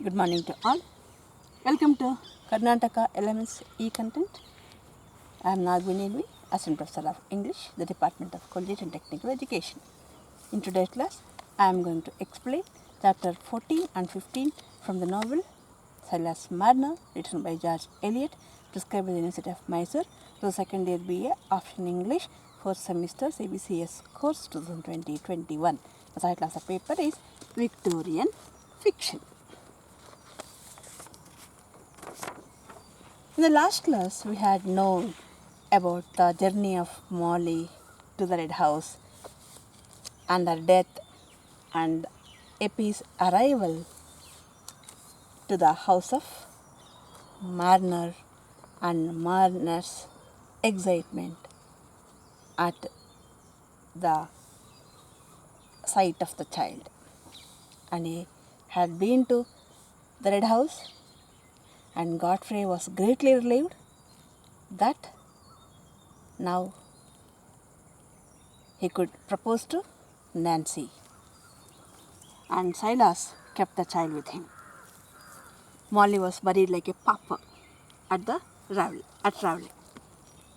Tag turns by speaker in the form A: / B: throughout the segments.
A: Good morning to all. Welcome to Karnataka LMS e-content. I am Nagvinelvi, Assistant Professor of English, the Department of Collegiate and Technical Education. In today's class, I am going to explain chapter 14 and 15 from the novel Silas Marner, written by George Eliot, prescribed by the University of Mysore to the second year BA option English, 4th semester CBCS course 2020-21. The title of the paper is Victorian Fiction. In the last class, we had known about the journey of Molly to the Red House and her death and Eppie's arrival to the house of Marner and Marner's excitement at the sight of the child. And he had been to the Red House, and Godfrey was greatly relieved that now he could propose to Nancy. And Silas kept the child with him. Molly was buried like a pauper at Raveley,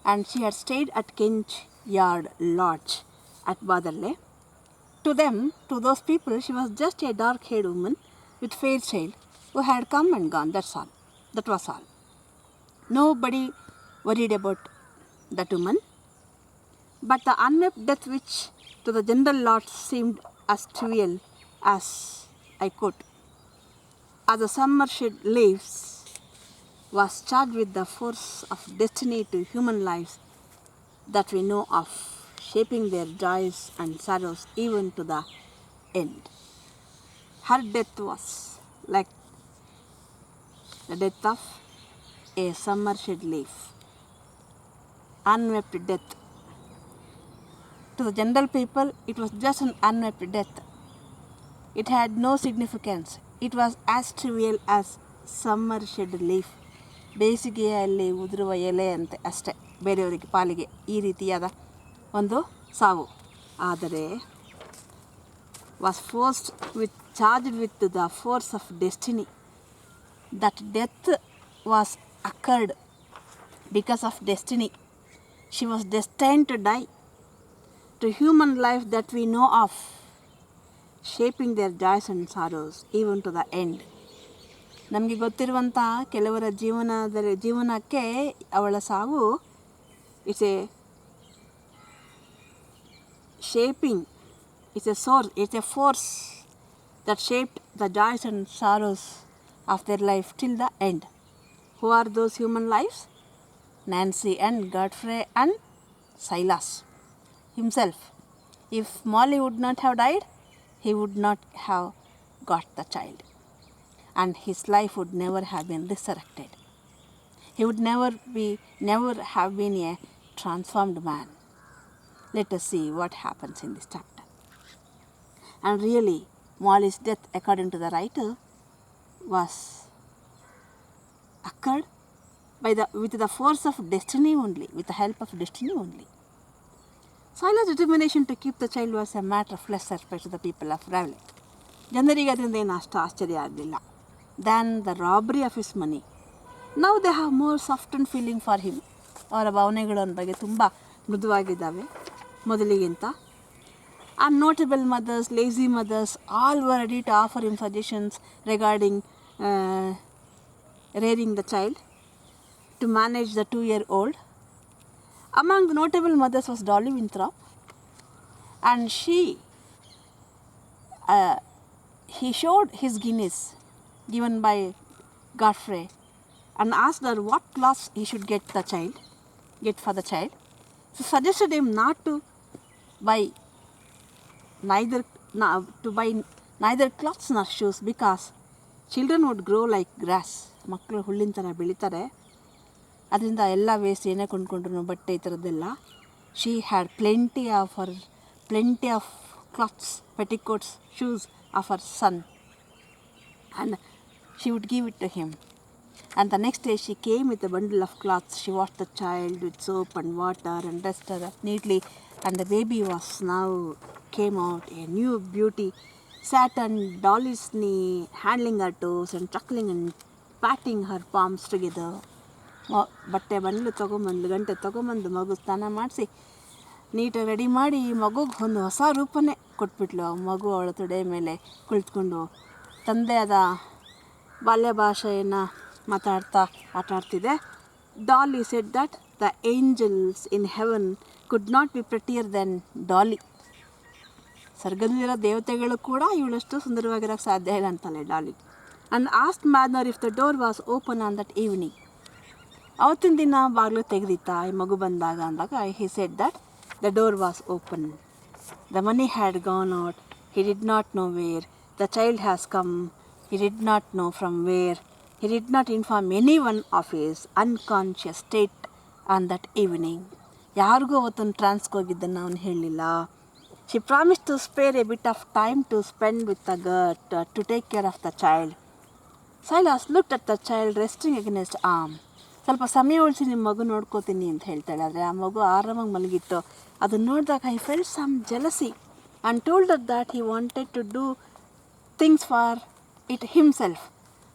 A: and she had stayed at Kench Yard Lodge at Batherley. To those people, she was just a dark-haired woman with fair child who had come and gone. That was all. Nobody worried about that woman. But the unmapped death, which to the general lot seemed as trivial as I quote, as the summer shed leaves, was charged with the force of destiny to human lives that we know of, shaping their joys and sorrows even to the end. Her death was like the death of a summer shed leaf. Unmapped death. To the general people, it was just an unmapped death. It had no significance. It was as trivial as summer shed leaf. ಬೇಸಿಗೆಯಲ್ಲಿ ಉದುರುವ ಎಲೆ ಅಂತೆ ಅಷ್ಟೇ, ಬೇರೆಯವರಿಗೆ ಪಾಲಿಗೆ ಈ ರೀತಿಯಾದ ಒಂದು ಸಾವು. ಆದರೆ was charged with the force of destiny. That death was occurred because of destiny. She was destined to die. To human life that we know of, shaping their joys and sorrows even to the end. ನಮಗೆ ಗೊತ್ತಿರುವಂಥ ಕೆಲವರ ಜೀವನಕ್ಕೆ ಅವಳ ಸಾವು it's A shaping, it's a source, it's a force that shaped the joys and sorrows of their life till the end. Who are those human lives? Nancy and Godfrey and Silas himself. If Molly would not have died, he would not have got the child, and his life would never have been resurrected. He would never have been a transformed man. Let us see what happens in this chapter. And really, Molly's death, according to the writer, was occurred with the force of destiny only, with the help of destiny only. Silas' determination to keep the child was a matter of less surprise to the people of Raveley. ಜನರಿಗೆ ಅದರಿಂದ ಏನು ಅಷ್ಟು ಆಶ್ಚರ್ಯ ಆಗಲಿಲ್ಲ. Than the robbery of his money. Now they have more softened feeling for him. ಅವರ ಭಾವನೆಗಳು ಅವನ ಬಗ್ಗೆ ತುಂಬ ಮೃದುವಾಗಿದ್ದಾವೆ ಮೊದಲಿಗಿಂತ. And notable mothers, lazy mothers, all were ready to offer him suggestions regarding rearing the child, to manage the 2-year-old. Among the notable mothers was Dolly Winthrop, and he showed his guineas given by Godfrey and asked her what clothes he should get for the child. She suggested him not to buy neither clothes nor shoes, because children would grow like grass. ಮಕ್ಕಳು ಹುಲ್ಲಿನ ಥರ ಬೆಳೀತಾರೆ, ಅದರಿಂದ ಎಲ್ಲ waste ಏನೇ ಕೊಂಡ್ಕೊಂಡ್ರು ಬಟ್ಟೆ ಈ ಥರದ್ದೆಲ್ಲ. She had plenty of cloths, petticoats, shoes of her son, and she would give it to him. And the next day she came with a bundle of cloths. She washed the child with soap and water and dressed her up neatly, and the baby was now came out a new beauty, sat on Dolly's knee, handling her toes and chuckling and patting her palms together. ಬಟ್ಟೆ ಬಂದ್ಲು ತೊಗೊಂಬಂದು ಗಂಟೆ ತೊಗೊಂಬಂದು ಮಗು ಸ್ನಾನ ಮಾಡಿಸಿ ನೀಟಾಗಿ ready ಮಾಡಿ ಮಗುಗೆ ಒಂದು ಹೊಸ ರೂಪನೇ ಕೊಟ್ಬಿಟ್ಲು. ಮಗು ಅವಳ ತೊಡೆ ಮೇಲೆ ಕುಳಿತುಕೊಂಡು ತಂದೆಯಾದ ಬಾಲ್ಯ ಭಾಷೆಯನ್ನು ಮಾತಾಡ್ತಾ ಆಟಾಡ್ತಿದೆ. Dolly said that the angels in heaven could not be prettier than Dolly. ಸ್ವರ್ಗದಲ್ಲಿರೋ ದೇವತೆಗಳು ಕೂಡ ಇವಳಷ್ಟು ಸುಂದರವಾಗಿರೋಕ್ಕೆ ಸಾಧ್ಯ ಇಲ್ಲ ಅಂತಾಳೆ Daali. And asked Marner if the door was open on that evening. ಅವತ್ತಿನ ದಿನ ಬಾಗಿಲು ತೆಗೆದಿತ್ತಾ ಈ ಮಗು ಬಂದಾಗ ಅಂದಾಗ he said that the door was open. The money had gone out. He did not know where. The child has come. He did not know from where. He did not inform anyone of his unconscious state on that evening. ಯಾರಿಗೂ ಅವತ್ತೊಂದು ಟ್ರಾನ್ಸ್ಗೆ ಹೋಗಿದ್ದನ್ನು ಅವನು ಹೇಳಲಿಲ್ಲ. She promised to spare a bit of time to spend with the girl to take care of the child. Silas looked at the child resting against arm. ಸ್ವಲ್ಪ ಸಮಯ ಉಳಿಸಿ ನಿಮ್ಮ ಮಗು ನೋಡ್ಕೋತೀನಿ ಅಂತ ಹೇಳ್ತಾಳೆ. ಆದರೆ ಆ ಮಗು ಆರಾಮಾಗಿ ಮಲಗಿತ್ತು. ಅದನ್ನು ನೋಡಿದಾಗ I felt some jealousy and told that he wanted to do things for it himself.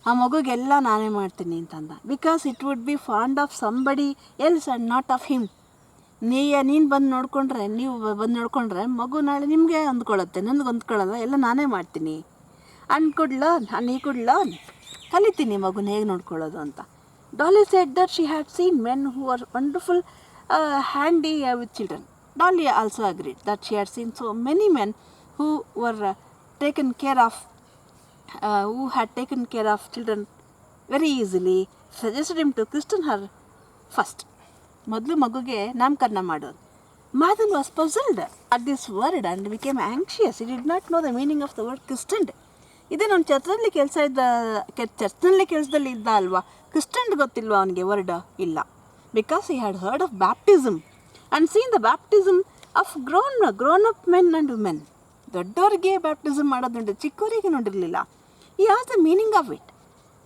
A: ಆ ಮಗುಗೆಲ್ಲ ನಾನೇ ಮಾಡ್ತೀನಿ ಅಂತಂದ. Because it would be fond of somebody else and not of him. ನೀನು ಬಂದು ನೋಡಿಕೊಂಡ್ರೆ, ನೀವು ಬಂದು ನೋಡಿಕೊಂಡ್ರೆ ಮಗು ನಾಳೆ ನಿಮಗೆ ಹೊಂದ್ಕೊಳ್ಳುತ್ತೆ, ನನಗೆ ಹೊಂದ್ಕೊಳ್ಳಲ್ಲ, ಎಲ್ಲ ನಾನೇ ಮಾಡ್ತೀನಿ. And could learn and he could learn. ಕಲಿತೀನಿ ಮಗುನ ಹೇಗೆ ನೋಡ್ಕೊಳ್ಳೋದು ಅಂತ. Dolly said that she had seen men who were wonderful handy with children. Dolly also agreed that she had seen so many men who were taken care of, who had taken care of children very easily. Suggested him to christen her first. ಮೊದಲು ಮಗುಗೆ ನಾಮಕರಣ ಮಾಡೋದು. Marner was puzzled at this word and became anxious. He did not know the meaning of the word christened. ಇದೇ ನಮ್ಮ ಚರ್ಚ್ನಲ್ಲಿ ಕೆಲಸದಲ್ಲಿ ಇದ್ದ ಅಲ್ವಾ, ಕ್ರಿಸ್ಟನ್ಡ್ ಗೊತ್ತಿಲ್ವಾ ಅವನಿಗೆ ವರ್ಡ್? ಇಲ್ಲ. Because he had heard of baptism and seen the baptism of grown up men and women. ದೊಡ್ಡವ್ರಿಗೆ baptism ಮಾಡೋದು ನೋಡಿ, ಚಿಕ್ಕವರಿಗೆ ನೋಡಿರಲಿಲ್ಲ. ಈ as the meaning of it.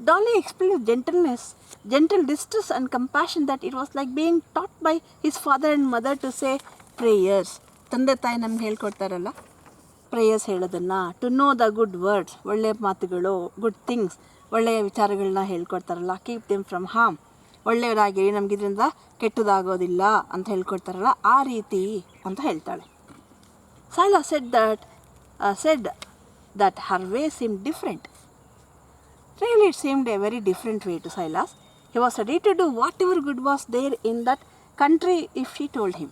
A: Dolly explained with gentle distress and compassion that it was like being taught by his father and mother to say prayers. ತಂದೆ ತಾಯಿ ನಮ್ಗೆ ಹೇಳ್ಕೊಡ್ತಾರಲ್ಲ ಪ್ರೇಯರ್ಸ್ ಹೇಳೋದನ್ನು. To know the good words, ಒಳ್ಳೆಯ ಮಾತುಗಳು, good things, ಒಳ್ಳೆಯ ವಿಚಾರಗಳನ್ನ ಹೇಳ್ಕೊಡ್ತಾರಲ್ಲ. ಕೀಪ್ ದೆಮ್ ಫ್ರಮ್ ಹಾರ್ಮ್, ಒಳ್ಳೆಯವರಾಗಿರಿ, ನಮಗಿದ್ರಿಂದ ಕೆಟ್ಟದಾಗೋದಿಲ್ಲ ಅಂತ ಹೇಳ್ಕೊಡ್ತಾರಲ್ಲ, ಆ ರೀತಿ ಅಂತ ಹೇಳ್ತಾಳೆ. Silas said that her way seemed different. Really, it seemed a very different way to Silas. He was ready to do whatever good was there in that country if she told him.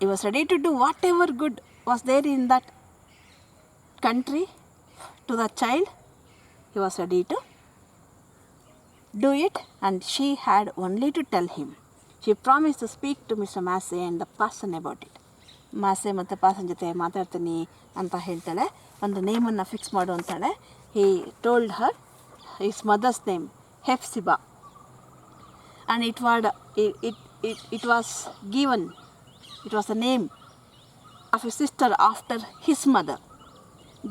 A: He was ready to do whatever good was there in that country to the child. He was ready to do it, and she had only to tell him. She promised to speak to Mr. Massey and the parson about it. ಮಾಸೆ ಮತ್ತು ಪಾಸನ್ ಜೊತೆ ಮಾತಾಡ್ತೀನಿ ಅಂತ ಹೇಳ್ತಾಳೆ. ಒಂದು ನೇಮನ್ನು fix ಮಾಡು ಅಂತಾಳೆ. He told her his mother's name, Efficacy, and it was given. It was the name of his sister after his mother.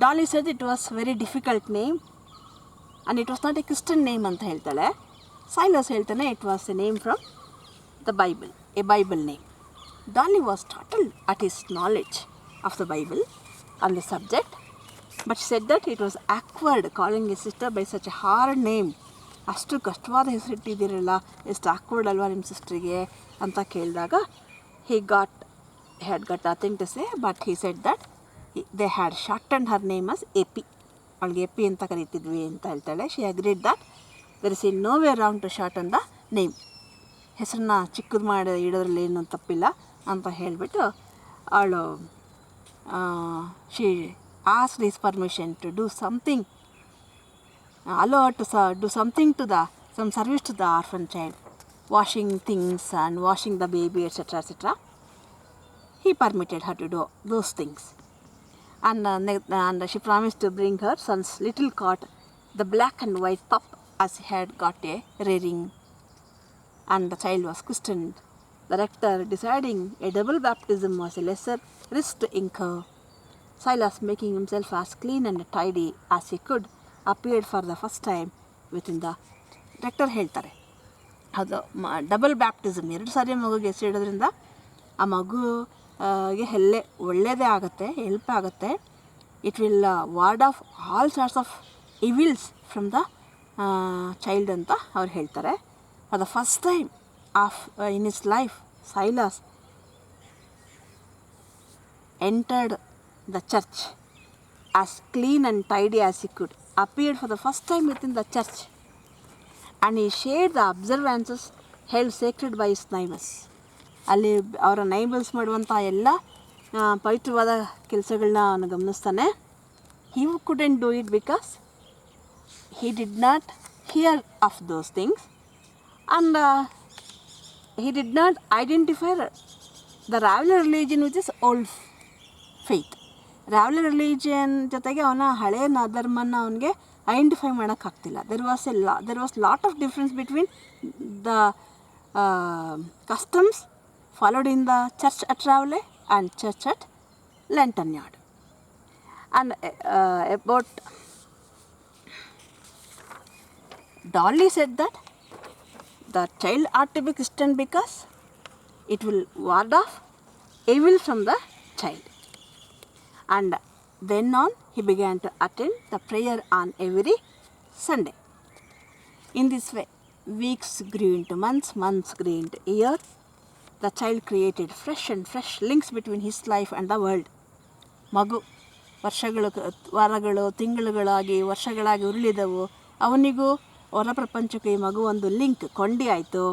A: Dolly said it was very difficult name and it was not a Christian name ಅಂತ ಹೇಳ್ತಾಳೆ. Silas ಹೇಳ್ತಾನೆ it was a name from the Bible, a Bible name. Dolly was startled at his knowledge of the Bible on the subject, but she said that it was awkward calling his sister by such a hard name. ಅಷ್ಟು ಕಷ್ಟವಾದ ಹೆಸರಿಟ್ಟಿದ್ದೀರಲ್ಲ, ಎಷ್ಟು awkward ಅಲ್ವಾ ನಿಮ್ಮ ಸಿಸ್ಟ್ರಿಗೆ ಅಂತ ಕೇಳಿದಾಗ he had got nothing to say, but he said that they had shortened her name as AP. ಅವಳಿಗೆ AP ಅಂತ ಕರೀತಿದ್ವಿ ಅಂತ ಹೇಳ್ತಾಳೆ. She agreed that there is no way around to shorten the name. ಹೆಸರನ್ನ ಚಿಕ್ಕದು ಮಾಡಿ ಇಡೋದ್ರಲ್ಲಿ ಏನೂ ತಪ್ಪಿಲ್ಲ ಅಂತ ಹೇಳಿಬಿಟ್ಟು ಅವಳು she asked his permission to do something, allow her to do something to some service to the orphan child, washing things and washing the baby, etc., etc. He permitted her to do those things, and she promised to bring her son's little cot, the black and white pup, as he had got a rearing, and the child was christened. The rector, deciding a double baptism was a lesser risk to incur. Silas, making himself as clean and tidy as he could, appeared for the first time within the rector. ಹೇಳ್ತಾರೆ ಅದು double baptism, 2 ಸಾರಿ ಮಗುಗೆ ಹೆಸರು ಇಡೋದ್ರಿಂದ ಆ ಮಗುಗೆ ಒಳ್ಳೆಯದೇ ಆಗುತ್ತೆ, help ಆಗುತ್ತೆ. It will ward off all sorts of evils from the child ಅಂತ ಅವ್ರು ಹೇಳ್ತಾರೆ. For the first time in his life, Silas entered the church as clean and tidy as he could, appeared for the first time within the church, and he shared the observances held sacred by his neighbors. ಅಲ್ಲಿ ಅವರ neighbours ಮಾಡುವಂಥ ಎಲ್ಲ ಪವಿತ್ರವಾದ ಕೆಲಸಗಳನ್ನ ಅವನು ಗಮನಿಸ್ತಾನೆ. He couldn't do it because he did not hear of those things, and he did not identify the Raveler religion with his old faith. Raveler religion ಜೊತೆಗೆ ಅವನ ಹಳೆಯ ಧರ್ಮನ ಅವನಿಗೆ identify ಮಾಡೋಕ್ಕಾಗ್ತಿಲ್ಲ. there was lot of difference between the customs followed in the church at Raveler and church at Lantern Yard. And about Dolly said that the child ought to be Christian because it will ward off evil from the child. And then on, he began to attend the prayer on every Sunday. In this way, weeks grew into months, months grew into years. The child created fresh links between his life and the world. ಮಗು ವಾರಗಳು ತಿಂಗಳುಗಳಾಗಿ ವರ್ಷಗಳಾಗಿ ಉರುಳಿದವು. ಅವನಿಗೂ ಹೊರ ಪ್ರಪಂಚಕ್ಕೆ ಈ ಮಗು ಒಂದು link ಕೊಂಡಿ ಆಯಿತು.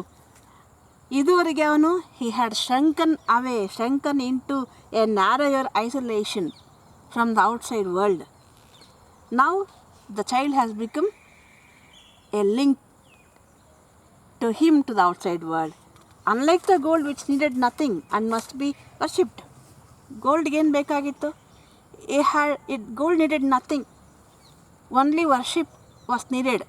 A: ಇದುವರೆಗೆ ಅವನು he had shrunken into a narrower isolation from the outside world. Now the child has become a link to him to the outside world. Unlike the gold which needed nothing and must be worshipped. Gold ಏನು ಬೇಕಾಗಿತ್ತು? Gold needed nothing. Only worship was needed.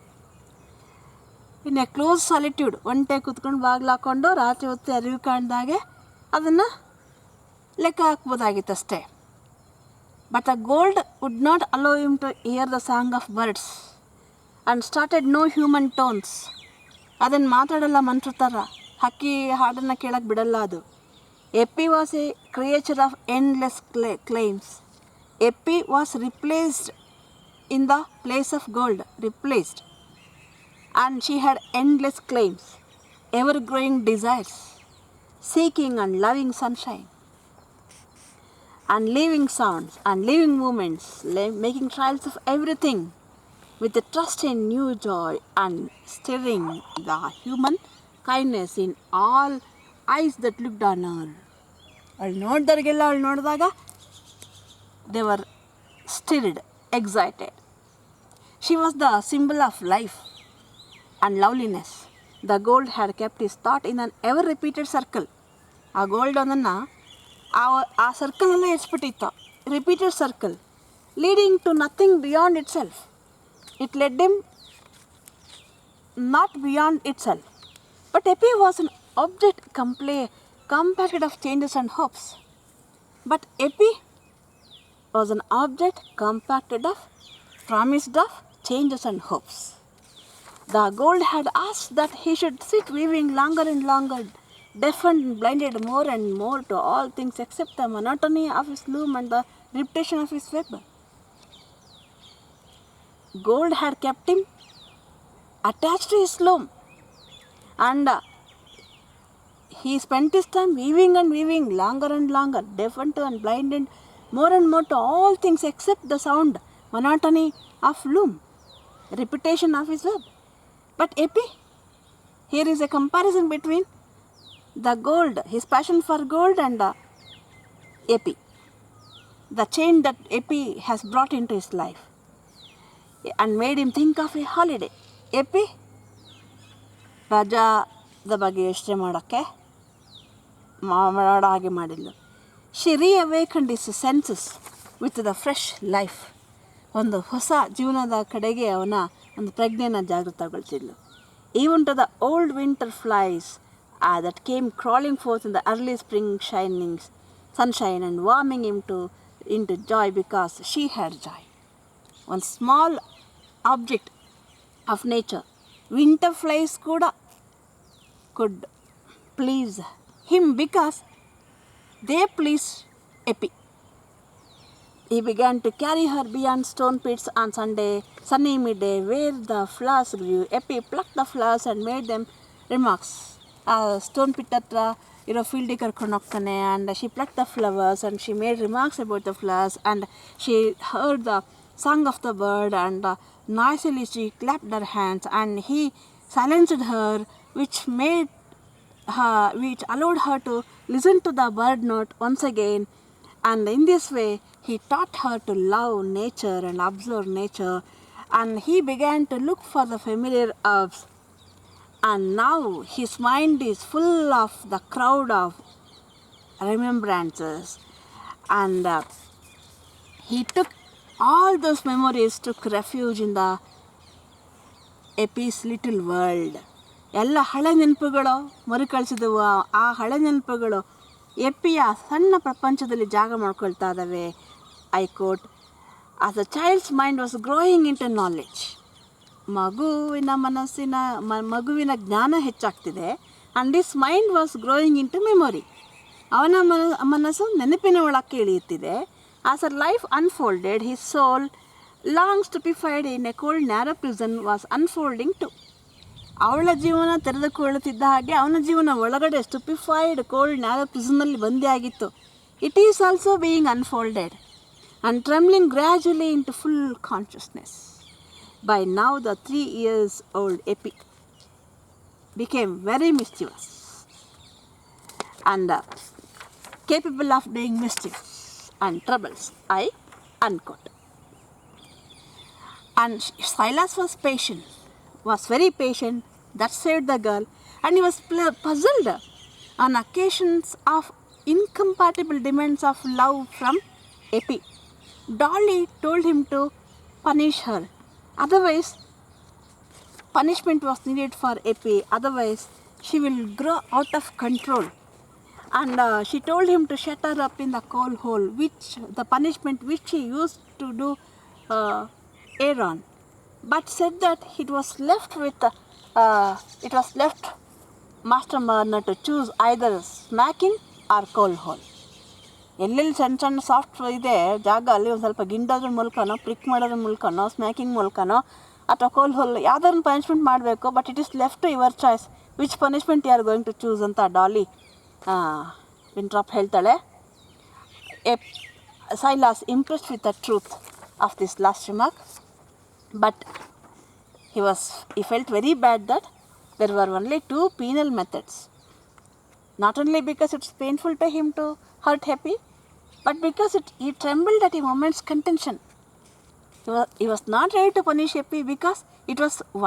A: In a close solitude, ಒಂಟೆ ಕೂತ್ಕೊಂಡು ಬಾಗಿಲು ಹಾಕ್ಕೊಂಡು ರಾತ್ರಿ ಹೊತ್ತು ಅರಿವು ಕಾಣ್ದಾಗೆ ಅದನ್ನು ಲೆಕ್ಕ ಹಾಕ್ಬೋದಾಗಿತ್ತಷ್ಟೇ. But the gold would not allow him to hear the song of birds and started no human tones. ಅದನ್ನು ಮಾತಾಡಲ್ಲ ಮನುಷ್ಯರ ಥರ, ಹಕ್ಕಿ ಹಾಡನ್ನು ಕೇಳಕ್ಕೆ ಬಿಡಲ್ಲ ಅದು. Epi was a creature of endless claims. Epi was replaced in the place of gold, and she had endless claims, ever-growing desires, seeking and loving sunshine, and living sounds and living movements, making trials of everything with a trust in new joy and stirring the human kindness in all eyes that looked on her. ಅವಳು ನೋಡಿದವ್ರಿಗೆಲ್ಲ ಅವಳು ನೋಡಿದಾಗ they were stirred, excited. She was the symbol of life and loveliness. The gold had kept his thought in an ever-repeated circle. ಆ gold ಅದನ್ನು ಆ ಸರ್ಕಲಲ್ಲೇ ಇರಿಸ್ಬಿಟ್ಟಿತ್ತು, repeated circle, leading to nothing beyond itself. It led him not beyond itself. But Epi was an object compacted of changes and hopes. But Epi was an object compacted of, promised of changes and hopes. The gold had asked that he should sit weaving longer and longer, deafened and blinded more and more to all things except the monotony of his loom and the repetition of his web. Gold had kept him attached to his loom, and he spent his time weaving and weaving longer and longer, deafened and blinded more and more to all things except the sound, monotony of loom, repetition of his web. But Epi, here is a comparison between the gold, his passion for gold, and Epi, the change that Epi has brought into his life and made him think of a holiday. Epi ರಜಾದ ಬಗ್ಗೆ ಯೋಚನೆ ಮಾಡೋಕ್ಕೆ ಮಾಡೋ ಹಾಗೆ ಮಾಡಿದ್ಲು. She reawakened his senses with the fresh life. ಒಂದು ಹೊಸ ಜೀವನದ ಕಡೆಗೆ ಅವನ ಒಂದು ಪ್ರಜ್ಞೆನ ಜಾಗೃತಗೊಳಿಸಿದ್ಲು. Even to the old winter flies that came crawling forth in the early spring sunshine and warming him into joy because she had joy. One small object of nature, winter flies could please him because they pleased Epi. he began to carry her beyond stone pits on sunny midday, where the flowers grew. Epi plucked the flowers and made them remarks. Stone pit hatra ಇರೋ ಫೀಲ್ಡಿಗೆ ಕರ್ಕೊಂಡು ಹೋಗ್ತಾನೆ, and she plucked the flowers and she made remarks about the flowers, and she heard the song of the bird, and noisily she clapped her hands, and he silenced her, which allowed her to listen to the bird note once again. And in this way he taught her to love nature and observe nature, and he began to look for the familiar herbs. And now his mind is full of the crowd of remembrances, and he took all those memories, took refuge in the Epi's little world. ಎಲ್ಲ ಹಳೆ ನೆನಪುಗಳು ಮರುಕಳಿಸಿದವು. ಆ ಹಳೆ ನೆನಪುಗಳು ಎಪಿಯ ಸಣ್ಣ ಪ್ರಪಂಚದಲ್ಲಿ ಜಾಗ ಮಾಡ್ಕೊಳ್ತಾ ಇದ್ದಾವೆ. I quote, as a child's mind was growing into knowledge. ಮಗುವಿನ ಜ್ಞಾನ ಹೆಚ್ಚಾಗ್ತಿದೆ, and this mind was growing into memory. ಅವನ ಮನಸ್ಸು ನೆನಪಿನ ಒಳಕ್ಕೆ ಇಳಿಯುತ್ತಿದೆ. As a life unfolded, his soul long stupefied in a cold narrow prison was unfolding too. ಅವಳ ಜೀವನ ತೆರೆದುಕೊಳ್ಳುತ್ತಿದ್ದ ಹಾಗೆ ಅವನ ಜೀವನ ಒಳಗಡೆ ಸ್ಟುಪಿಫೈಡ್ ಕೋಲ್ಡ್ ನ್ಯಾರೋ ಪ್ರಿಸನ್ನಲ್ಲಿ ಬಂದೇ ಆಗಿತ್ತು. It is also being unfolded and trembling gradually into full consciousness. By now the 3 years old Epi became very mischievous and capable of doing mischief and troubles. I unquote. And Silas was very patient. That saved the girl, and he was puzzled on occasions of incompatible demands of love from Epi. Dolly told him to punish her. Otherwise, punishment was needed for Epi. Otherwise, she will grow out of control. And she told him to shut her up in the coal hole, the punishment which she used to do Aaron. But said that it was left Master Marner to choose either smacking or coal hole. ಎಲ್ಲೆಲ್ಲಿ ಸಣ್ಣ soft ಇದೆ ಜಾಗ, ಅಲ್ಲಿ ಒಂದು ಸ್ವಲ್ಪ ಗಿಂಡೋದ್ರ ಮೂಲಕನೋ, prick ಮಾಡೋದ್ರ ಮೂಲಕನೋ, ಸ್ಮ್ಯಾಕಿಂಗ್ ಮೂಲಕನೋ, ಅಥವಾ ಕೋಲ್ ಹೋಲ್ ಯಾವ್ದಾದ್ರು ಪನಿಷ್ಮೆಂಟ್ ಮಾಡಬೇಕು. But it is left to your choice which punishment you are going to choose ಅಂತ ಡಾಲಿ ವಿಂಟ್ರಾಪ್ ಹೇಳ್ತಾಳೆ. Silas impressed with the truth of this last remark, but he felt very bad that there were only 2 penal methods. Not only because it's painful to him to hurt Epi, but because he trembled at a moment's contention. He was not ready to punish Epi because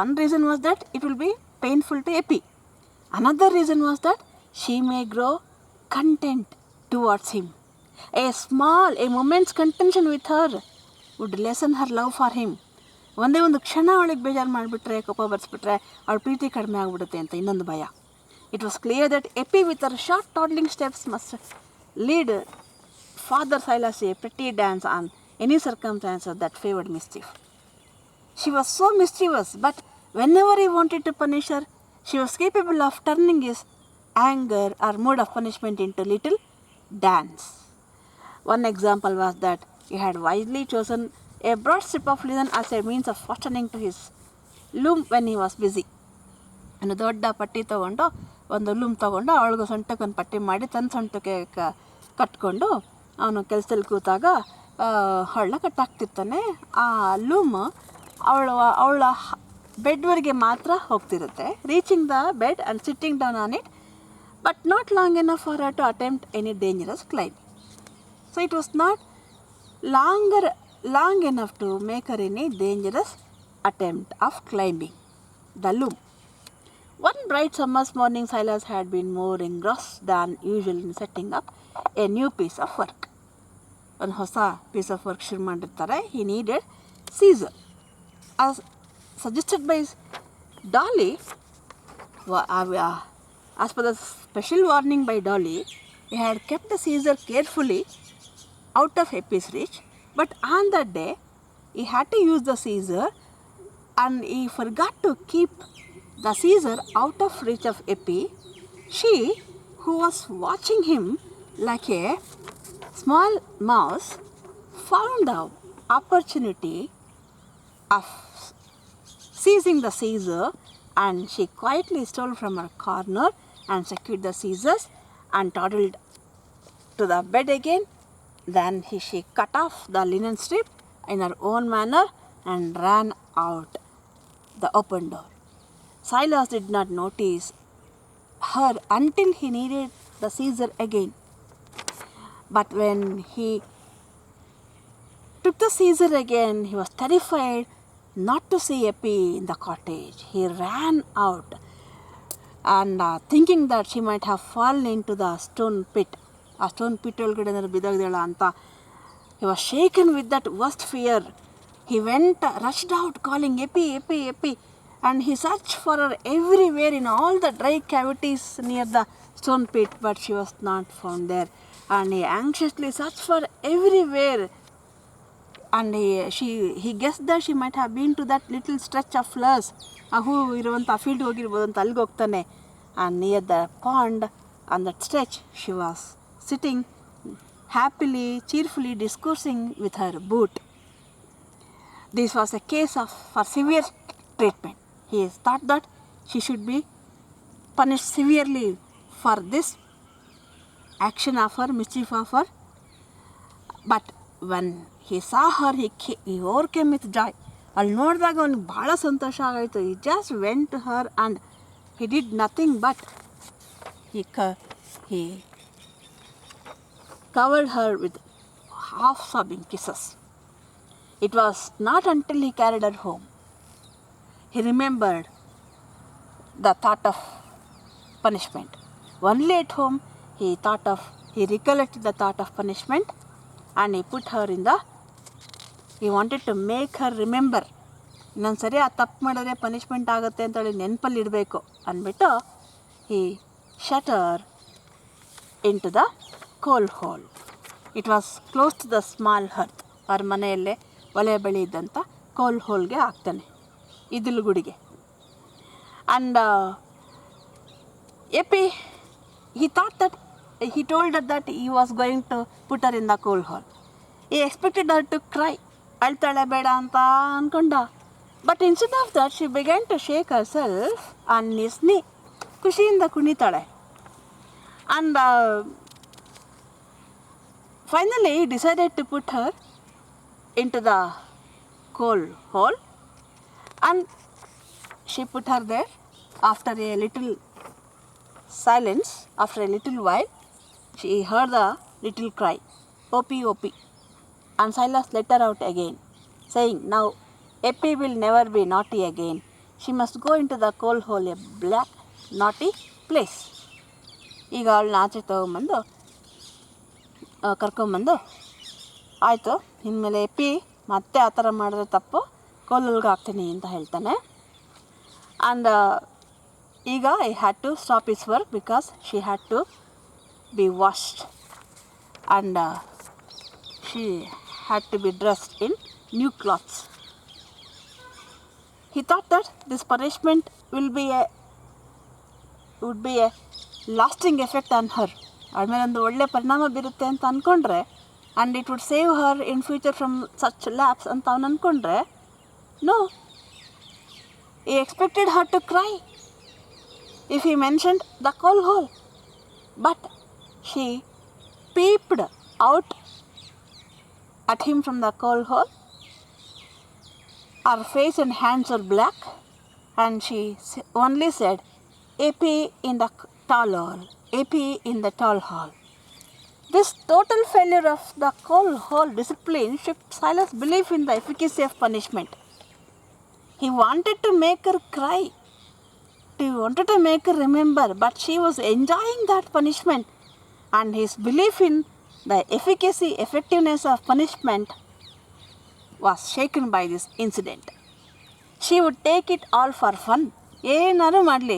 A: one reason was that it will be painful to Epi. Another reason was that she may grow content towards him. A moment's contention with her would lessen her love for him. ಒಂದೇ ಒಂದು ಕ್ಷಣ ಅವಳಿಗೆ ಬೇಜಾರು ಮಾಡಿಬಿಟ್ರೆ, ಕೋಪ ಬರ್ಸ್ಬಿಟ್ರೆ ಅವಳ ಪ್ರೀತಿ ಕಡಿಮೆ ಆಗಿಬಿಡುತ್ತೆ ಅಂತ ಇನ್ನೊಂದು ಭಯ. It was clear that Epi with her short toddling steps must lead Father Silas to a pretty dance on any circumstances that favored mischief. She was so mischievous, but whenever he wanted to punish her, she was capable of turning his anger or mood of punishment into little dance. One example was that he had wisely chosen a broad strip of linen as a means of fastening to his loom when he was busy. ಒಂದು ದೊಡ್ಡ ಪಟ್ಟಿ ತೊಗೊಂಡು, ಒಂದು loom ತೊಗೊಂಡು ಅವಳಿಗೆ ಸೊಂಟಕ್ಕೆ ಒಂದು ಪಟ್ಟಿ ಮಾಡಿ ತನ್ನ ಸೊಂಟಕ್ಕೆ ಕಟ್ಕೊಂಡು ಅವನು ಕೆಲಸದಲ್ಲಿ ಕೂತಾಗ ಅವಳನ್ನ ಕಟ್ಟಾಕ್ತಿರ್ತಾನೆ. ಆ ಲೂಮ್ ಅವಳ ಬೆಡ್ವರೆಗೆ ಮಾತ್ರ ಹೋಗ್ತಿರುತ್ತೆ, reaching the bed and sitting down on it, but not long enough for her to attempt any dangerous climb. So it was not long enough to make her any dangerous attempt of climbing the loom. One bright summer's morning, Silas had been more engrossed than usual in setting up a new piece of work. ಒಂದು ಹೊಸ piece of work ಶುರು ಮಾಡಿರ್ತಾರೆ. He needed Caesar. As suggested by Dolly, as per the special warning by Dolly, he had kept the Caesar carefully out of Epi's reach. But on that day, he had to use the Caesar, and he forgot to keep the Caesar out of reach of Epi. She, who was watching him like a small mouse, found the opportunity of seizing the scissors, and she quietly stole from her corner and secured the scissors and toddled to the bed again. Then she cut off the linen strip in her own manner and ran out the open door. Silas did not notice her until he needed the scissors again. But when he took the scissors again, he was terrified not to see Eppie in the cottage. He ran out and thinking that she might have fallen into the stone pit. ಆ stone pit ಒಳಗಡೆ ಏನಾದ್ರು ಬಿದ್ದೋಗ್ದೇಳ ಅಂತ. He was shaken with that worst fear. He rushed out calling Eppie, Eppie, Eppie, and he searched for her everywhere in all the dry cavities near the stone pit, but she was not found there. And he anxiously searched for everywhere, and he guessed that she might have been to that little stretch of flowers. ಆ ಹೂ ಇರುವಂಥ field ಹೋಗಿರ್ಬೋದು ಅಂತ ಅಲ್ಲಿಗೆ ಹೋಗ್ತಾನೆ. And near the pond on that stretch, she was sitting happily, cheerfully discoursing with her boot. This was a case for severe treatment. He thought that she should be punished severely for this action of her, mischief of her. But when he saw her, he overcame with joy. ಅಲ್ಲಿ ನೋಡಿದಾಗ ಅವನಿಗೆ ಭಾಳ ಸಂತೋಷ ಆಗಾಯಿತು. He just went to her and he did nothing but he covered her with half-sobbing kisses. It was not until he carried her home he remembered the thought of punishment. Only at home he recollected the thought of punishment, and he put her he wanted to make her remember. ಇನ್ನೊಂದು ಸರಿ ಆ ತಪ್ಪು ಮಾಡಿದ್ರೆ punishment ಆಗುತ್ತೆ ಅಂತೇಳಿ ನೆನಪಲ್ಲಿ ಇಡಬೇಕು ಅಂದ್ಬಿಟ್ಟು he shut her into the coal hole. It was close to the small hearth. ಅವ್ರ ಮನೆಯಲ್ಲೇ ಒಲೆ ಬಳಿ ಇದ್ದಂಥ ಕೋಲ್ ಹೋಲ್ಗೆ ಹಾಕ್ತಾನೆ, ಇದಿಲುಗುಡಿಗೆ. And Eppie, he told her that he was going to put her in the coal hole. He expected her to cry. ಅಳ್ತಾಳೆ ಬೇಡ ಅಂತ ಅಂದ್ಕೊಂಡ. But instead of that, she began to shake herself on his knee. ಖುಷಿಯಿಂದ ಕುಣಿತಾಳೆ. And finally, he decided to put her into the coal hole, and she put her there. After a little silence, after a little while, she heard a little cry, "Opie, Opie." And Silas let her out again, saying, "Now, Eppie will never be naughty again. She must go into the coal hole, a black, naughty place." ಈಗ ಅವಳನ್ನ ಆಚೆ ತಗೊಂಬಂದು ಕರ್ಕೊಂಬಂದು, ಆಯಿತು, ಇನ್ಮೇಲೆ ಎಪ್ಪಿ ಮತ್ತೆ ಆ ಥರ ಮಾಡಿದ್ರೆ ತಪ್ಪು, ಕೋಲಲ್ಗೆ ಹಾಕ್ತೀನಿ ಅಂತ ಹೇಳ್ತಾನೆ. ಆ್ಯಂಡ್ ಈಗ I had to stop his work because she had to be washed and she had to be dressed in new clothes. He thought that this punishment would be a lasting effect on her. ಆಮೇಲೆ ಒಂದು ಒಳ್ಳೆ ಪರಿಣಾಮ ಬೀರುತ್ತೆ ಅಂತ ಅಂದ್ಕೊಂಡ್ರೆ, and it would save Har in future from such lapse ಅಂತ ಅವನು ಅಂದ್ಕೊಂಡ್ರೆ, no, he expected her to cry if he mentioned the coal hole. But she peeped out at him from the coal hole. Her face and hands were black, and she only said, "Eppie in the tall hall, Eppie in the tall hall." This total failure of the coal hole discipline shook Silas' belief in the efficacy of punishment. He wanted to make her cry. He wanted to make her remember, but she was enjoying that punishment, and his belief in the effectiveness of punishment was shaken by this incident. She would take it all for fun. ಏನಾರು ಮಾಡಲಿ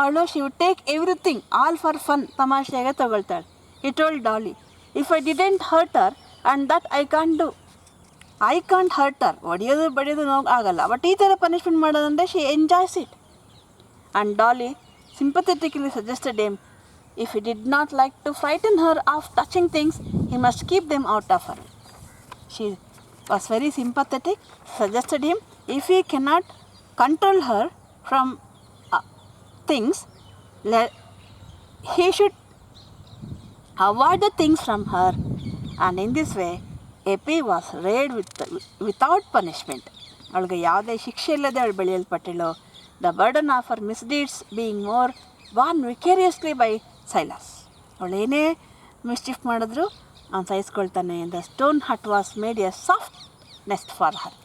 A: ಅವಳು, she would take everything all for fun, ತಮಾಷೆಗೆ ತಗೊಳ್ತಾಳೆ. He told Dolly, "If I didn't hurt her, and that I can't do, I can't hurt her." ಹೊಡೆಯೋದು ಬಡಿಯೋದು ಆಗಲ್ಲ, but ಈ ಥರ punishment ಮಾಡೋದಂದರೆ she enjoys it. And Dolly sympathetically suggested him, if he did not like to frighten her of touching things, he must keep them out of her. She was very sympathetic, suggested him if he cannot control her from things, he should avoid the things from her, and in this way Epi was reared without punishment. ಅವಳಿಗೆ ಯಾವುದೇ ಶಿಕ್ಷೆ ಇಲ್ಲದೆ ಅವಳು ಬೆಳೆಯಲ್ಪಟ್ಟಳು. The burden of her misdeeds being more borne vicariously by Silas. ಅವಳೇನೇ mischief ಮಾಡಿದ್ರು ಅವ್ನು ಸಹಿಸ್ಕೊಳ್ತಾನೆ. The stone hut was made a soft nest for her.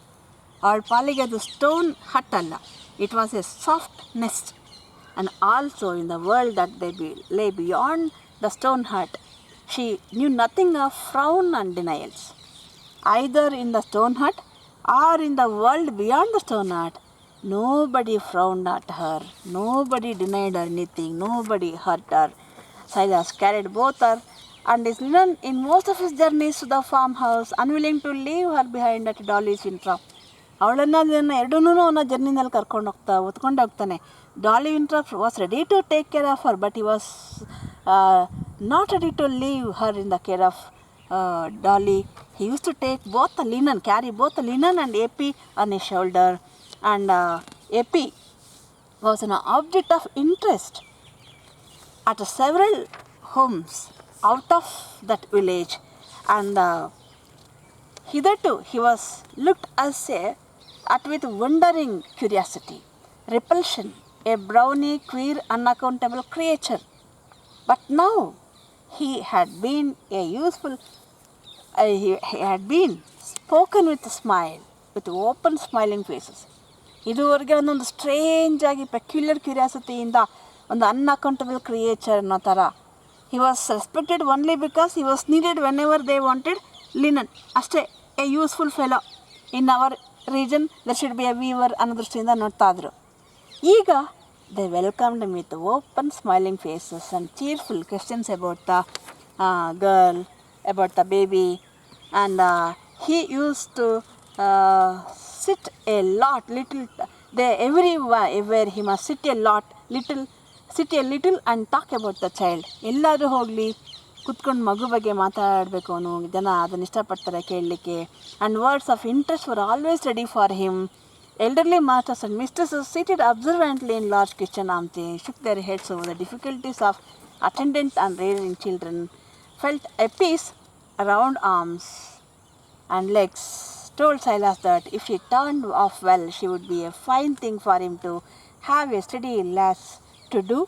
A: ಅವಳ ಪಾಲಿಗೆ ಅದು ಸ್ಟೋನ್ ಹಟ್ ಅಲ್ಲ, it was a soft nest. And also in the world that they lay beyond the stone hut, she knew nothing of frown and denials. Either in the stone hut or in the world beyond the stone hut, nobody frowned at her, nobody denied her anything, nobody hurt her. Silas carried both her and his linen in most of his journeys to the farmhouse, unwilling to leave her behind at Dollys Winthrop. ಅವಳನ್ನ ಎರಡನ್ನೂ ಅವನ ಜರ್ನಿನಲ್ಲಿ ಹೊತ್ಕೊಂಡು ಹೋಗ್ತಾನೆ. Dolly Winthrop was ready to take care of her, but he was not ready to leave her in the care of Dolly. He used to take both the linen, carry both the linen and Epi on his shoulder, and Epi was an object of interest at several homes out of that village, and hitherto he was looked at with wondering curiosity, repulsion, a brownie, queer, unaccountable creature. But now he had been spoken with a smile, with open smiling faces. ಇದುವರೆಗೆ ಒಂದೊಂದು strange ಆಗಿ peculiar ಕ್ಯೂರಿಯಾಸಿಟಿಯಿಂದ ಒಂದು ಅನ್ಅಕೌಂಟಬಲ್ creature ಅನ್ನೋ ಥರ. He was respected only because he was needed whenever they wanted linen, ಅಷ್ಟೇ. A useful fellow in our region, there should be a weaver ಅನ್ನೋ ದೃಷ್ಟಿಯಿಂದ ನೋಡ್ತಾ ಇದ್ರು. ಈಗ they welcomed him with open smiling faces and cheerful questions about the girl, about the baby, and he used to sit a lot, little, everywhere he must sit a little and talk about the child. ಎಲ್ಲಾದರೂ ಹೋಗಲಿ ಕುತ್ಕೊಂಡು ಮಗು ಬಗ್ಗೆ ಮಾತಾಡಬೇಕು ಅವನು, ಜನ ಅದನ್ನು ಇಷ್ಟಪಡ್ತಾರೆ ಕೇಳಲಿಕ್ಕೆ. And words of interest were always ready for him. Elderly masters and mistresses seated observantly in large kitchen armchairs shook their heads over the difficulties of attendant and rearing children, felt Epi's round arms and legs, told Silas that if she turned off well, she would be a fine thing for him to have a steady lass to do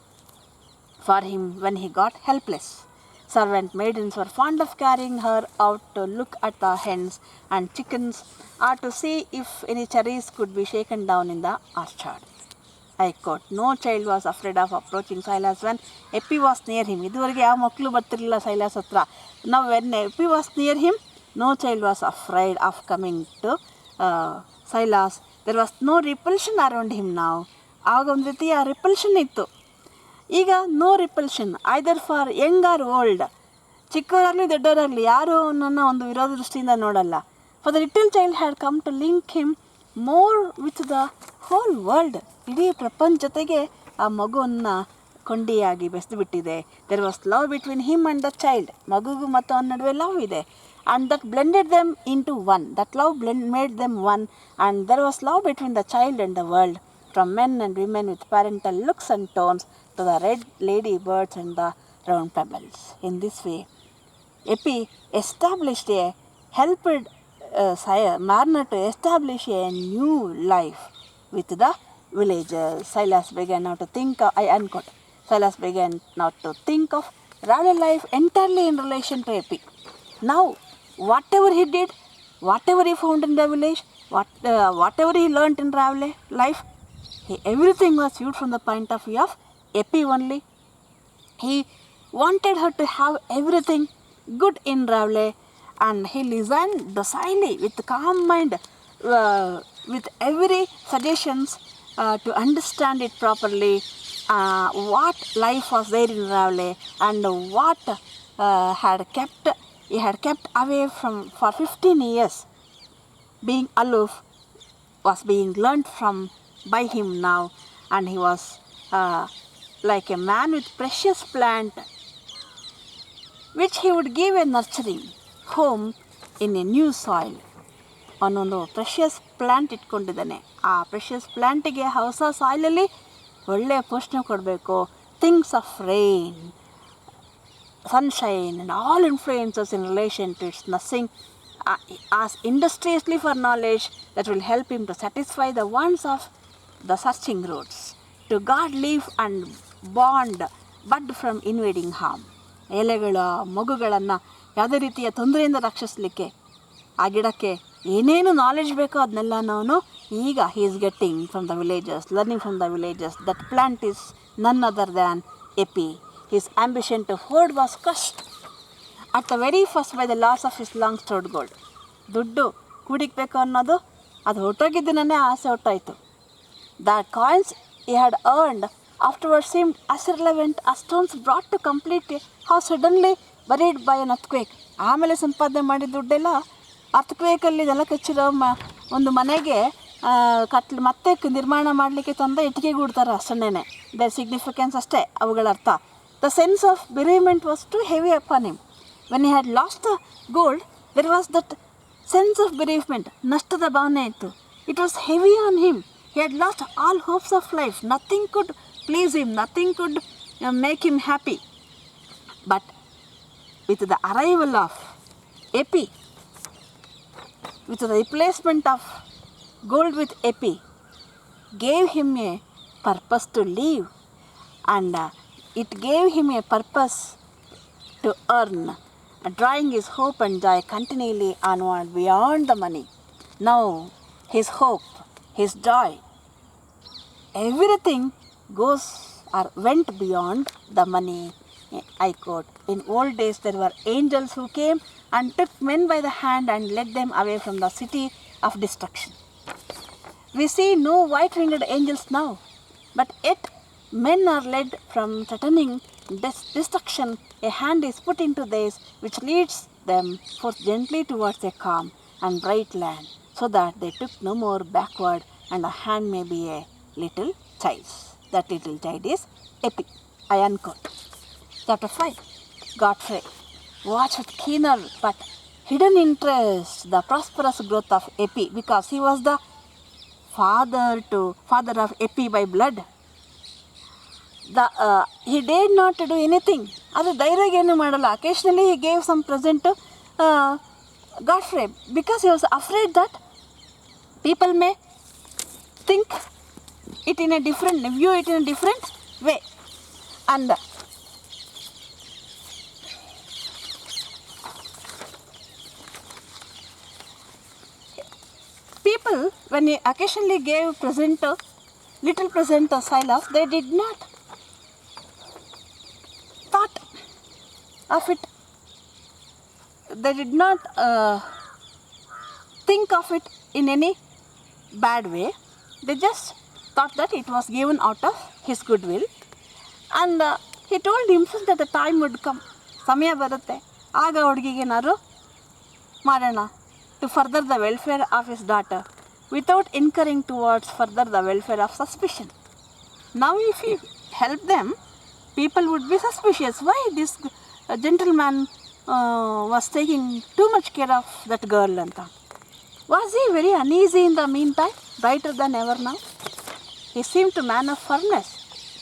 A: for him when he got helpless. Servant maidens were fond of carrying her out to look at the hens and chickens, or to see if any cherries could be shaken down in the orchard. I quote, no child was afraid of approaching Silas when Epi was near him. ಇದುವರೆಗೆ ಯಾವ ಮಕ್ಕಳು ಬರ್ತಿರಲಿಲ್ಲ ಸೈಲಾಸ್ ಹತ್ರ. Now when Epi was near him, no child was afraid of coming to Silas. There was no repulsion around him now. ಆಗ ಒಂದು ರೀತಿಯ repulsion ಇತ್ತು. ಈಗ no repulsion either for young or old. ಚಿಕ್ಕವರಾಗಲಿ ದೊಡ್ಡವರಾಗಲಿ ಯಾರೂ ಅವನನ್ನು ಒಂದು ವಿರೋಧ ದೃಷ್ಟಿಯಿಂದ ನೋಡಲ್ಲ. For the little child had come to link him more with the whole world. ಇಡೀ ಪ್ರಪಂಚ ಜೊತೆಗೆ ಆ ಮಗುವನ್ನು ಕೊಂಡಿಯಾಗಿ ಬೆಸೆದುಬಿಟ್ಟಿದೆ. There was love between him and the child. ಮಗುಗೂ ಮತ್ತು ಅವನ ನಡುವೆ ಲವ್ ಇದೆ. And that blended them into one. That love made them one. And there was love between the child and the world. From men and women with parental looks and tones to the red lady birds and the round pebbles. In this way, Epi established helped Marner to establish a new life with the villagers. Silas began now to think, I unquote, Silas began now to think of Raleigh life entirely in relation to Epi. Now, whatever he did, whatever he found in the village, whatever he learnt in Raleigh life, everything was viewed from the point of view of Epi only. He wanted her to have everything good in Raleigh, and he listened docilely with calm mind, with every suggestions to understand it properly, what life was there in Raleigh and what he had kept away from for 15 years. Being aloof was being learnt from by him now, and he was like a man with precious plant which he would give a nurturing home in a new soil. ಅವನೊಂದು precious plant ಇಟ್ಕೊಂಡಿದ್ದಾನೆ. ಆ precious ಪ್ಲ್ಯಾಂಟಿಗೆ ಹೊಸ ಸಾಯಿಲಲ್ಲಿ ಒಳ್ಳೆಯ ಪೋಷಣೆ ಕೊಡಬೇಕು. Things of rain, sunshine and all influences in relation to its nothing, as industriously for knowledge that will help him to satisfy the wants of the searching roots, to guard leaf and bond bud from invading harm. ಎಲೆಗಳ ಮಗುಗಳನ್ನು ಯಾವುದೇ ರೀತಿಯ ತೊಂದರೆಯಿಂದ ರಕ್ಷಿಸಲಿಕ್ಕೆ ಆ ಗಿಡಕ್ಕೆ ಏನೇನು knowledge ಬೇಕೋ ಅದನ್ನೆಲ್ಲ ನಾವು ಈಗ he is getting from the villagers, learning from the villagers. That plant is none other than epi. His ambition to hoard was crushed at the very first by the loss of his long stored gold. ದುಡ್ಡು ಕೂಡಿಕ್ಬೇಕು ಅನ್ನೋದು ಅದು ಹೊರಟೋಗಿದ್ದನೇ ಆಸೆ ಹೊರಟಾಯಿತು. The coins he had earned afterwards seemed as irrelevant as stones brought to complete a house suddenly buried by an earthquake. ಆಮೇಲೆ ಸಂಪಾದನೆ ಮಾಡಿದ ದುಡ್ಡೆಲ್ಲ ಅರ್ಥಕ್ವೇಕಲ್ಲಿ ಇದೆಲ್ಲ ಕಚ್ಚಿರೋ ಒಂದು ಮನೆಗೆ ಮತ್ತೆ ನಿರ್ಮಾಣ ಮಾಡಲಿಕ್ಕೆ ತಂದ ಇಟ್ಟಿಗೆ ಗೂಡ್ತಾರೆ ಅಷ್ಟನ್ನೇ. ದ ಸಿಗ್ನಿಫಿಕೆನ್ಸ್ ಅಷ್ಟೇ ಅವುಗಳ ಅರ್ಥ. The sense of bereavement was too heavy upon him. When he had lost the gold, there was that sense of bereavement. ನಷ್ಟದ ಭಾವನೆ ಇತ್ತು. It was heavy on him. He had lost all hopes of life. Nothing could please him. Nothing could make him happy. But with the arrival of epi, with the replacement of gold with epi, gave him a purpose to live, and it gave him a purpose to earn, drawing his hope and joy continually onward beyond the money. Now his hope, his joy, everything goes or went beyond the money. I quote, in old days there were angels who came and took men by the hand and led them away from the city of destruction. We see no white-winged angels now, but yet men are led from threatening destruction. A hand is put into theirs which leads them forth gently towards a calm and bright land, so that they took no more backward, and the hand may be a little child's. That little child is epi. I unquote. Chapter 5. Godfrey watched with keener but hidden interest the prosperous growth of epi, because he was the father of epi by blood. He dared not to do anything. ಅದು ಧೈರ್ಯಗೆ ಏನು ಮಾಡಲ್ಲ. Occasionally he gave some present to Godfrey, because he was afraid that people may think it in a different, view it in a different way. And people, when he occasionally gave little present to Silas, they did not thought of it. They did not think of it in any bad way. They just thought that it was given out of his goodwill. And he told himself that the time would come. ಸಮಯ ಬರುತ್ತೆ, ಆಗ ಹುಡುಗಿಗೆ ಏನಾದ್ರು ಮಾಡೋಣ, to further the welfare of his daughter without incurring towards further the welfare of suspicion. Now if he helped them, people would be suspicious. Why this gentleman was taking too much care of that girl anta. Was he very uneasy in the meantime, brighter than ever now? He seemed a man of firmness.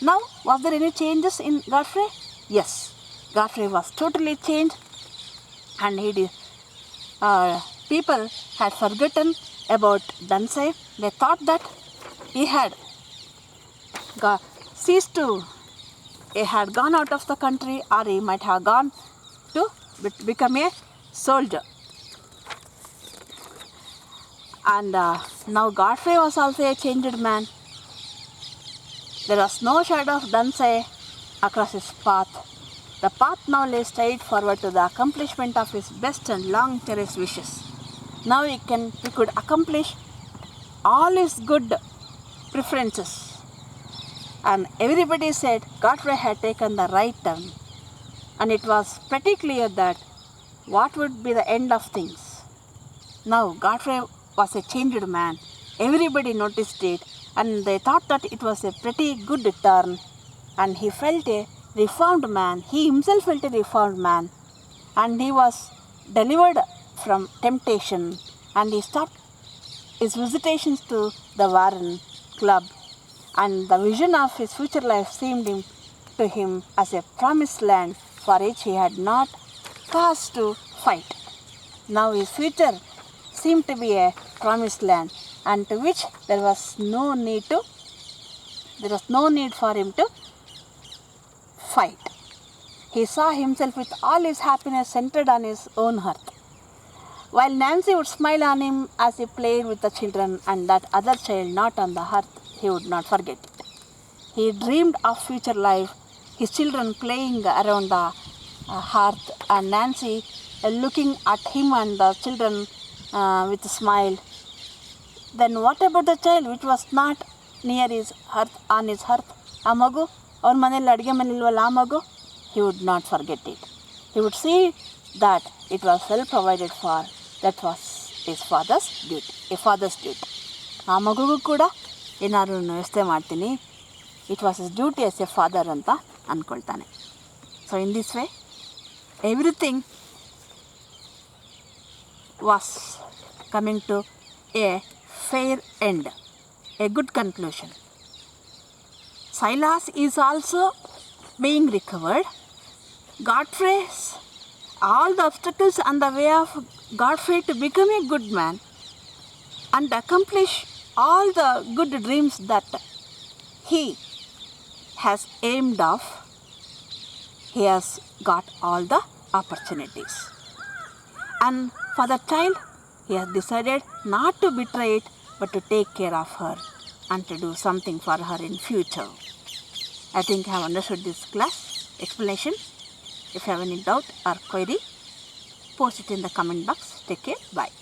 A: Now, was there any changes in Godfrey? Yes, Godfrey was totally changed, and he did. People had forgotten about Dunsey. They thought that he had gone out of the country, or he might have gone to become a soldier. And now Godfrey was also a changed man. There was no shadow of Dunsey across his path. The path now lay straight forward to the accomplishment of his best and long cherished wishes. Now he could accomplish all his good preferences. And everybody said Godfrey had taken the right turn. And it was pretty clear that what would be the end of things. Now Godfrey was a changed man. Everybody noticed it, and they thought that it was a pretty good turn. And he felt a reformed man. He himself felt a reformed man. And he was delivered from temptation, and he stopped his visitations to the Warren Club, and the vision of his future life seemed to him as a promised land for which he had not cause to fight. Now his future seemed to be a promised land, and to which there was no need for him to fight. He saw himself with all his happiness centered on his own hearth, while Nancy would smile on him as he played with the children, and that other child not on the hearth, he would not forget it. He dreamed of future life, his children playing around the hearth, and Nancy looking at him and the children with a smile. Then what about the child which was not near his hearth, on his hearth? ಆ ಮಗು ಅವ್ರ ಮನೇಲಿ ಅಡುಗೆ ಮನೇಲಿಲ್ವಲ್ಲ ಆ ಮಗು? He would not forget it. He would see that it was well provided for. That was his father's duty, a father's duty. ಆ ಮಗುಗೂ ಕೂಡ ಏನಾದ್ರು ವ್ಯವಸ್ಥೆ ಮಾಡ್ತೀನಿ, it was his duty as a father ಅಂತ ಅಂದ್ಕೊಳ್ತಾನೆ. So in this way everything was coming to a fair end, a good conclusion. Silas is also being recovered. Godfrey's, all the obstacles on the way of Godfrey to become a good man and accomplish all the good dreams that he has aimed of, he has got all the opportunities. And for the child, he has decided not to betray it, but to take care of her and to do something for her in future. I think I have understood this class explanation. If you have any doubt or query, post it in the comment box. Take care. Bye.